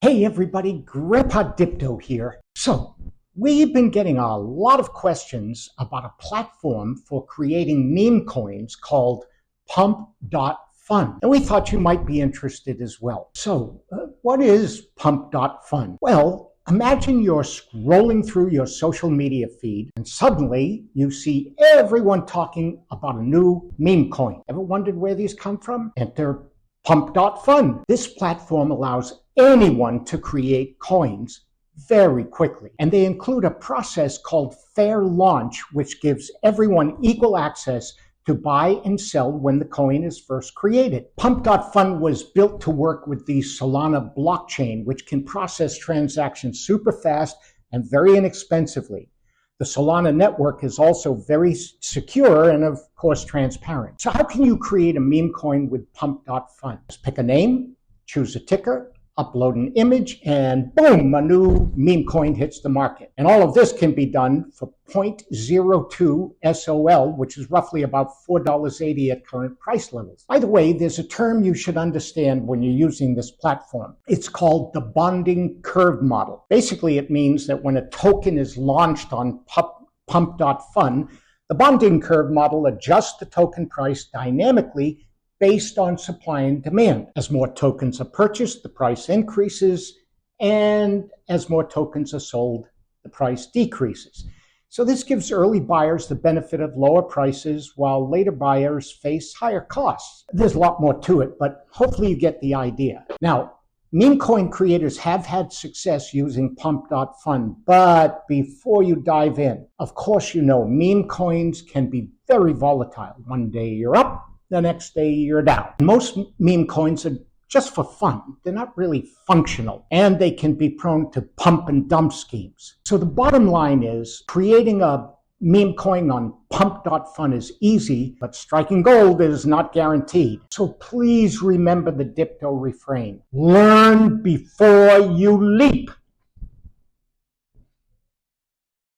Hey everybody, Grandpa Dypto here. So, we've been getting a lot of questions about a platform for creating meme coins called Pump.fun. And we thought you might be interested as well. So, what is Pump.fun? Well, imagine you're scrolling through your social media feed and suddenly you see everyone talking about a new meme coin. Ever wondered where these come from? Enter Pump.fun. This platform allows anyone to create coins very quickly. And they include a process called fair launch, which gives everyone equal access to buy and sell when the coin is first created. Pump.fun was built to work with the Solana blockchain, which can process transactions super fast and very inexpensively. The Solana network is also very secure and, of course, transparent. So how can you create a meme coin with Pump.fun? Just pick a name, choose a ticker, upload an image, and boom, a new meme coin hits the market. And all of this can be done for 0.02 SOL, which is roughly about $4.80 at current price levels. By the way, there's a term you should understand when you're using this platform. It's called the bonding curve model. Basically, it means that when a token is launched on Pump.fun, the bonding curve model adjusts the token price dynamically based on supply and demand. As more tokens are purchased, the price increases, and as more tokens are sold, the price decreases. So this gives early buyers the benefit of lower prices while later buyers face higher costs. There's a lot more to it, but hopefully you get the idea. Now, meme coin creators have had success using Pump.fun, but before you dive in, of course you know meme coins can be very volatile. One day you're up, the next day you're down. Most meme coins are just for fun. They're not really functional, and they can be prone to pump and dump schemes. So the bottom line is creating a meme coin on Pump.fun is easy, but striking gold is not guaranteed. So please remember the Dypto refrain. Learn before you leap.